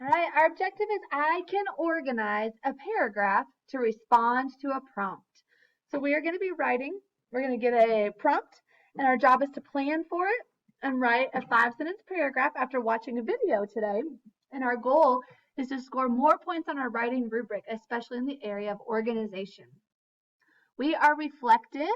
All right, our objective is I can organize a paragraph to respond to a prompt. So we are going to be writing, we're going to get a prompt, and our job is to plan for it and write a 5-sentence paragraph after watching a video today. And our goal is to score more points on our writing rubric, especially in the area of organization. We are reflective.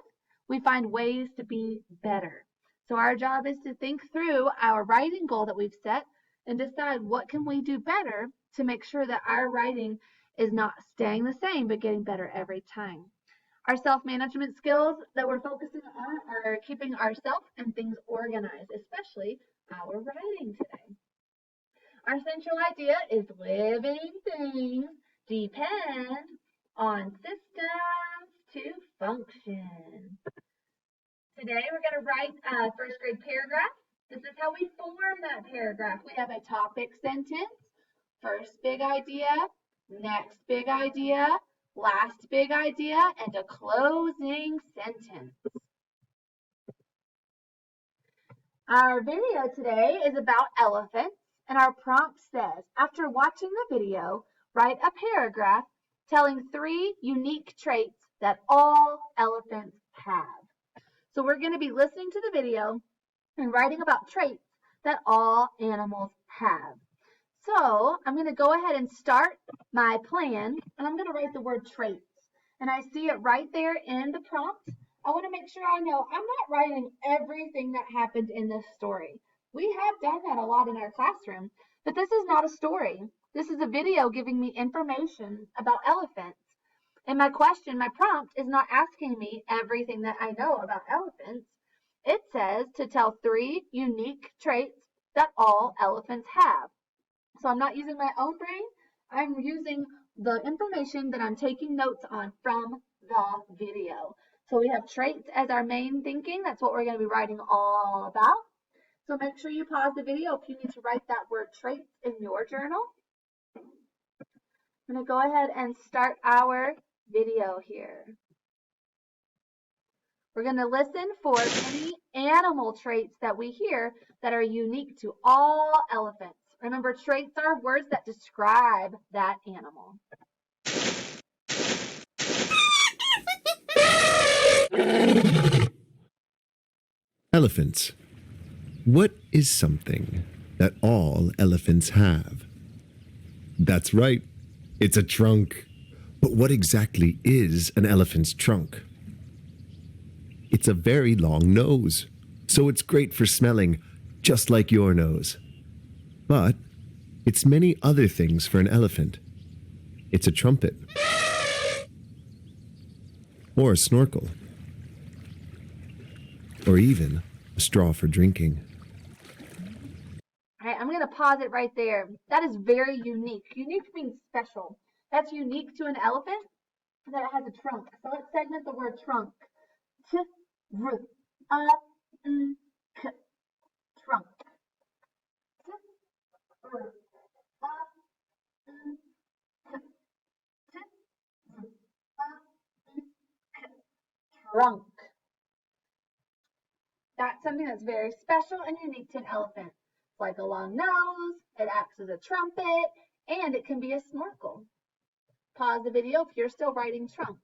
We find ways to be better. So our job is to think through our writing goal that we've set and decide what can we do better to make sure that our writing is not staying the same but getting better every time. Our self-management skills that we're focusing on are keeping ourselves and things organized, especially our writing today. Our central idea is living things depend on systems to function. Today we're going to write a first grade paragraph. This is how we form that paragraph. We have a topic sentence, first big idea, next big idea, last big idea, and a closing sentence. Our video today is about elephants, and our prompt says, after watching the video, write a paragraph telling 3 unique traits that all elephants have. So we're going to be listening to the video and writing about traits that all animals have. So I'm going to go ahead and start my plan, and I'm going to write the word traits. And I see it right there in the prompt. I want to make sure I know I'm not writing everything that happened in this story. We have done that a lot in our classroom, but this is not a story. This is a video giving me information about elephants. And my question, my prompt, is not asking me everything that I know about elephants. It says to tell 3 unique traits that all elephants have. So I'm not using my own brain. I'm using the information that I'm taking notes on from the video. So we have traits as our main thinking. That's what we're going to be writing all about. So make sure you pause the video if you need to write that word traits in your journal. I'm going to go ahead and start our video here. We're going to listen for any animal traits that we hear that are unique to all elephants. Remember, traits are words that describe that animal. Elephants. What is something that all elephants have? That's right, it's a trunk. But what exactly is an elephant's trunk? It's a very long nose, so it's great for smelling, just like your nose. But it's many other things for an elephant. It's a trumpet, or a snorkel, or even a straw for drinking. All right, I'm going to pause it right there. That is very unique. Unique means special. That's unique to an elephant, that it has a trunk. So let's segment the word trunk. Trunk. Trunk. That's something that's very special and unique to an elephant. It's like a long nose, it acts as a trumpet, and it can be a snorkel. Pause the video if you're still writing trunk.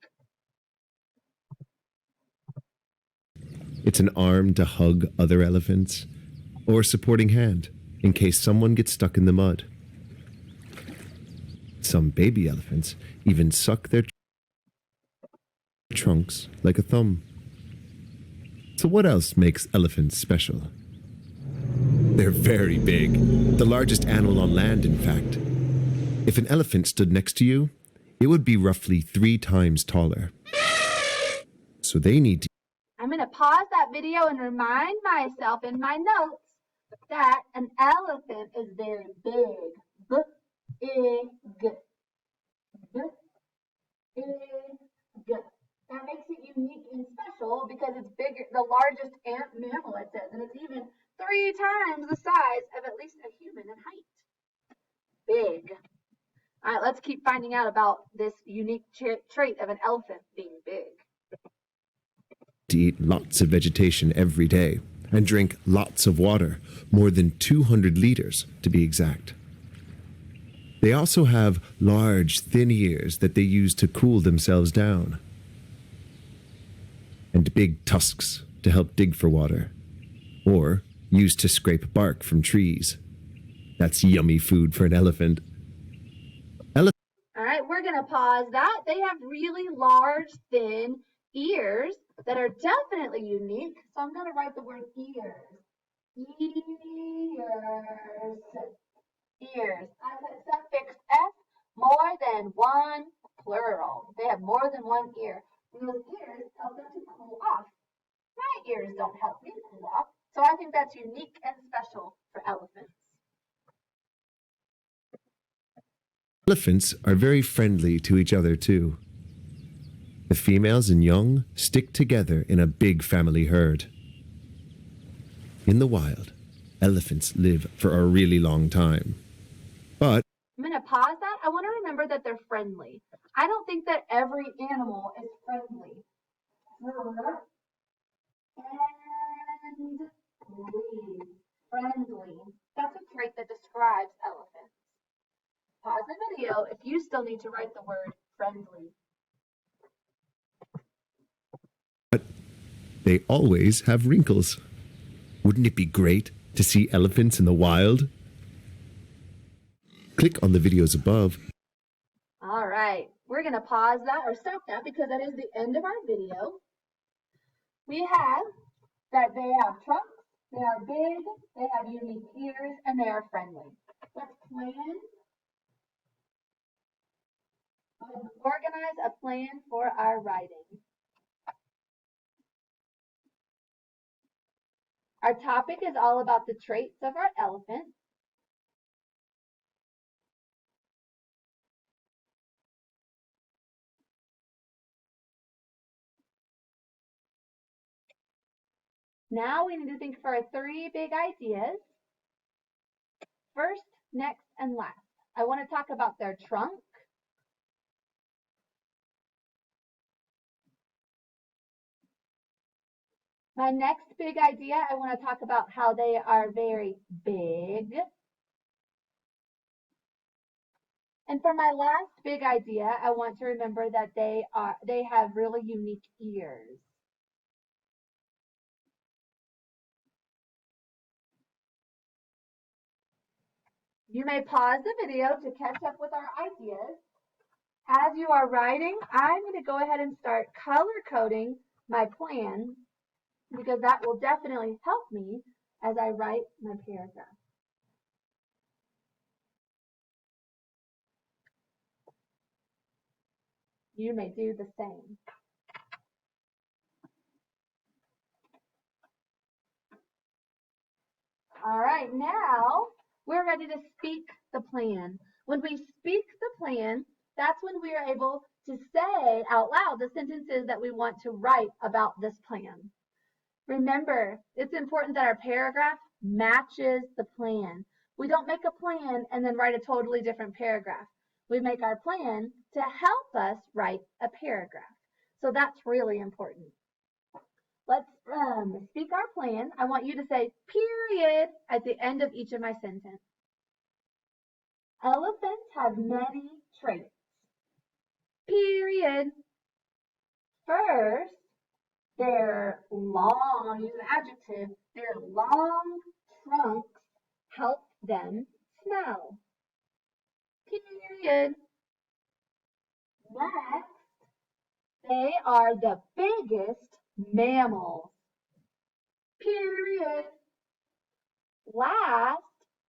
It's an arm to hug other elephants, or a supporting hand in case someone gets stuck in the mud. Some baby elephants even suck their trunks like a thumb. So what else makes elephants special? They're very big, the largest animal on land, in fact. If an elephant stood next to you, it would be roughly 3 times taller. So they need to... I'm going to pause that video and remind myself in my notes that an elephant is very big. Big. Big. That makes it unique and special because it's bigger, the largest mammal, it says, and it's even 3 times the size of at least a human in height. Big. All right, let's keep finding out about this unique trait of an elephant being big. To eat lots of vegetation every day and drink lots of water, more than 200 liters to be exact. They also have large, thin ears that they use to cool themselves down, and big tusks to help dig for water, or used to scrape bark from trees. That's yummy food for an elephant. All right, we're going to pause that. They have really large, thin ears that are definitely unique. So I'm going to write the word ears. Ears. Ears. I put suffix S, more than one, plural. They have more than one ear. Those ears help them to cool off. My ears don't help me cool off. So I think that's unique and special for elephants. Elephants are very friendly to each other, too. The females and young stick together in a big family herd. In the wild, elephants live for a really long time. But I'm going to pause that. I want to remember that they're friendly. I don't think that every animal is friendly. Friendly. That's a trait that describes elephants. Pause the video if you still need to write the word friendly. they always have wrinkles. Wouldn't it be great to see elephants in the wild? Click on the videos above. All right, we're going to pause that or stop that because that is the end of our video. We have that they have trunks, they are big, they have unique ears, and they are friendly. Let's organize a plan for our writing. Our topic is all about the traits of our elephant. Now we need to think for our 3 big ideas. First, next, and last. I want to talk about their trunk. My next big idea, I want to talk about how they are very big. And for my last big idea, I want to remember that they have really unique ears. You may pause the video to catch up with our ideas. As you are writing, I'm going to go ahead and start color coding my plan because that will definitely help me as I write my paragraph. You may do the same. All right, now we're ready to speak the plan. When we speak the plan, that's when we are able to say out loud the sentences that we want to write about this plan. Remember, it's important that our paragraph matches the plan. We don't make a plan and then write a totally different paragraph. We make our plan to help us write a paragraph. So that's really important. Let's speak our plan. I want you to say period at the end of each of my sentences. Elephants have many traits. Period. First, their long, I'll use an adjective, their long trunks help them smell. Period. Next, they are the biggest mammals. Period. Last,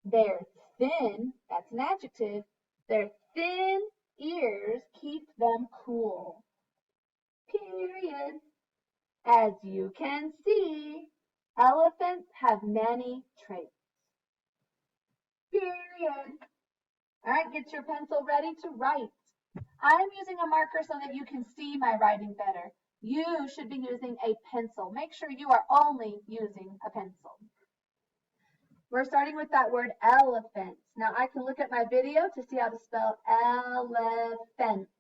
they're thin, that's an adjective, their thin ears keep them cool. Period. As you can see, elephants have many traits. Period. All right, get your pencil ready to write. I'm using a marker so that you can see my writing better. You should be using a pencil. Make sure you are only using a pencil. We're starting with that word elephants. Now I can look at my video to see how to spell elephants,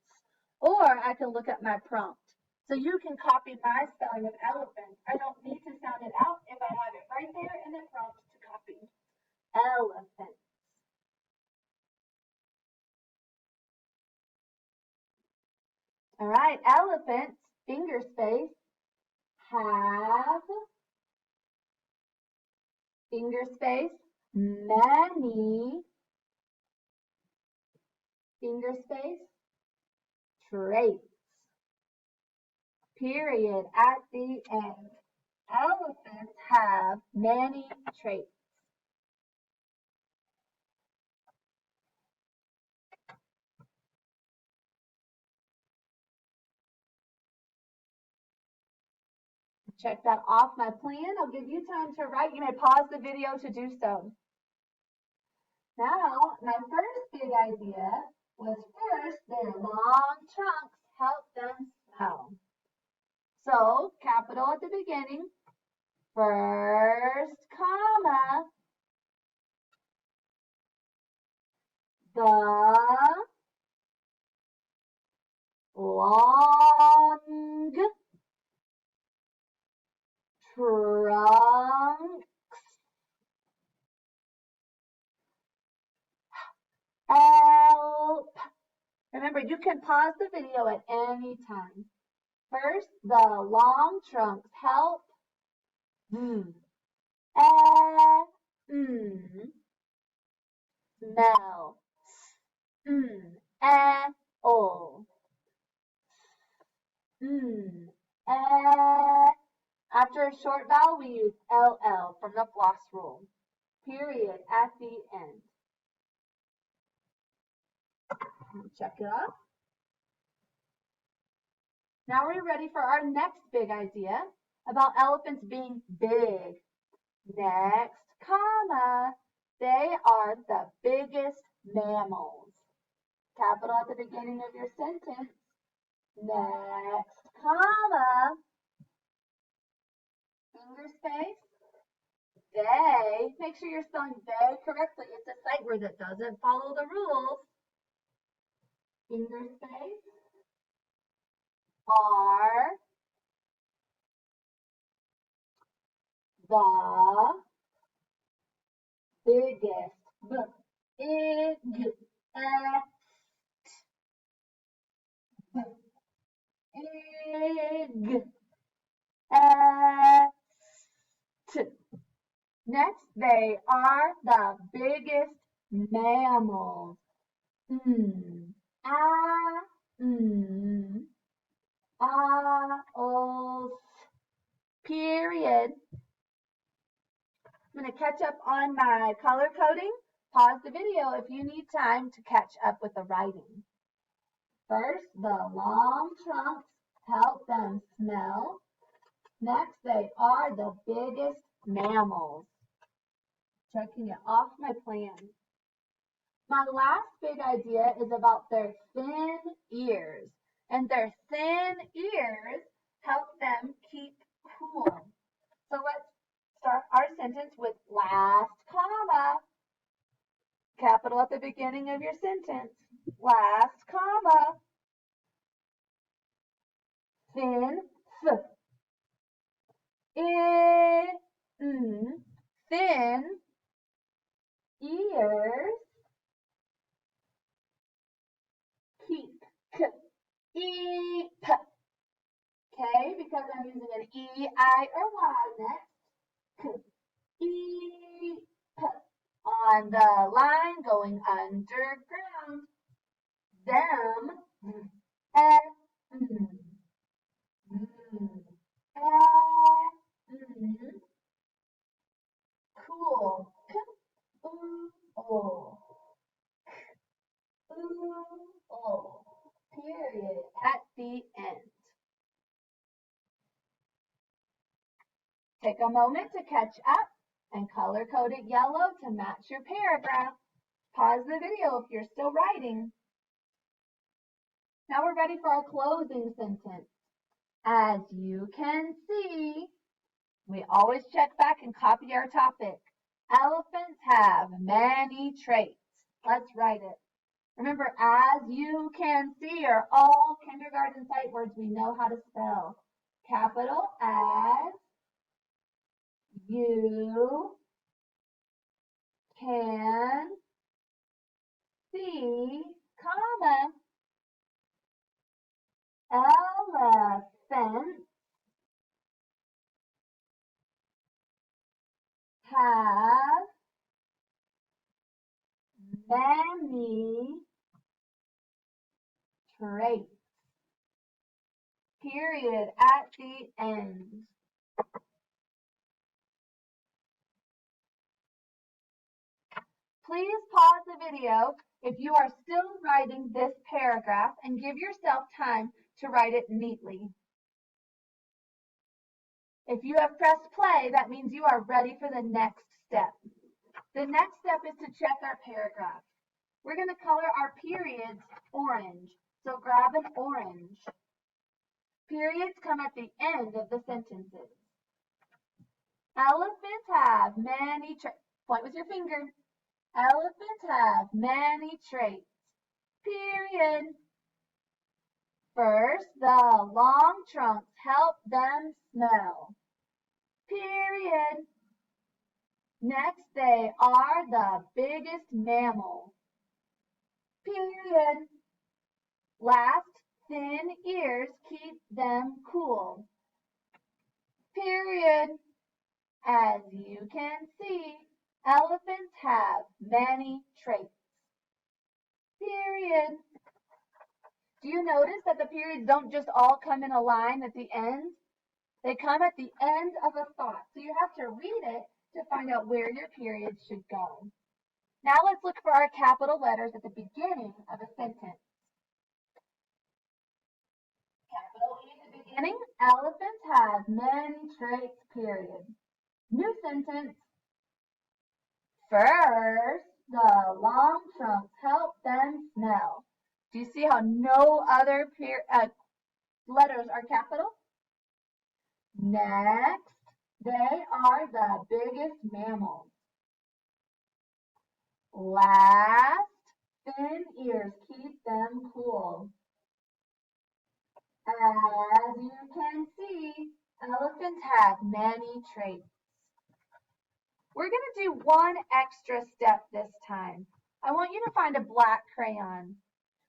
or I can look at my prompt. So you can copy my spelling of elephant. I don't need to sound it out if I have it right there in the prompt to copy. Elephant. All right, elephants, finger space, have, finger space, many, finger space, traits. Period at the end. Elephants have many traits. Check that off my plan. I'll give you time to write. You may pause the video to do so. Now, my first big idea was first, their long trunks help them smell. So, capital at the beginning, first comma, the long trunks help. Remember, you can pause the video at any time. First, the long trunks help. Smell. O. After a short vowel, we use LL from the floss rule. Period at the end. Check it off. Now we're ready for our next big idea about elephants being big. Next, comma, they are the biggest mammals. Capital at the beginning of your sentence. Next, comma, finger space, they. Make sure you're spelling they correctly. It's a sight word that doesn't follow the rules. Finger space, are the biggest. Big. Big. Next, they are the biggest mammals. Owls. Period. I'm going to catch up on my color coding. Pause the video if you need time to catch up with the writing. First, the long trunks help them smell. Next, they are the biggest mammals. Checking it off my plan. My last big idea is about their thin ears. And their thin ears help them keep cool. So let's start our sentence with last comma. Capital at the beginning of your sentence. Last comma. Thin, thin ears keep, okay, because I'm using an E, I, or Y next. Eep. On the line going underground. Them. Cool. Period at the end. Take a moment to catch up and color code it yellow to match your paragraph. Pause the video if you're still writing. Now we're ready for our closing sentence. As you can see, we always check back and copy our topic. Elephants have many traits. Let's write it. Remember, as you can see are all kindergarten sight words we know how to spell. Capital as you can see, comma, elephants have many traits. Period at the end. Please pause the video if you are still writing this paragraph and give yourself time to write it neatly. If you have pressed play, that means you are ready for the next step. The next step is to check our paragraph. We're going to color our periods orange. So grab an orange. Periods come at the end of the sentences. Elephants have many traits. Point with your finger. Elephants have many traits. Period. First, the long trunks help them smell. Period. Next, they are the biggest mammal. Period. Last, thin ears keep them cool. Period. As you can see, elephants have many traits. Period. Do you notice that the periods don't just all come in a line at the end? They come at the end of a thought. So you have to read it to find out where your periods should go. Now let's look for our capital letters at the beginning of a sentence. Capital E at the beginning, elephants have many traits, period. New sentence. First, the long trunks help them smell. Do you see how no other letters are capital? Next, they are the biggest mammals. Last, thin ears keep them cool. As you can see, elephants have many traits. We're going to do one extra step this time. I want you to find a black crayon.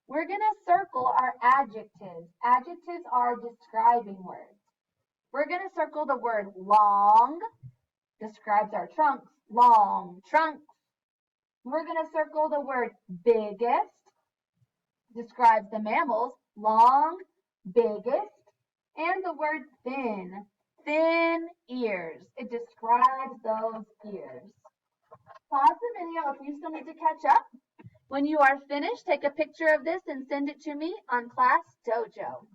We're going to circle our adjectives. Adjectives are describing words. We're going to circle the word long, describes our trunks, long trunks. We're going to circle the word biggest, describes the mammals, long, biggest, and the word thin, thin ears. It describes those ears. Pause the video if you still need to catch up. When you are finished, take a picture of this and send it to me on Class Dojo.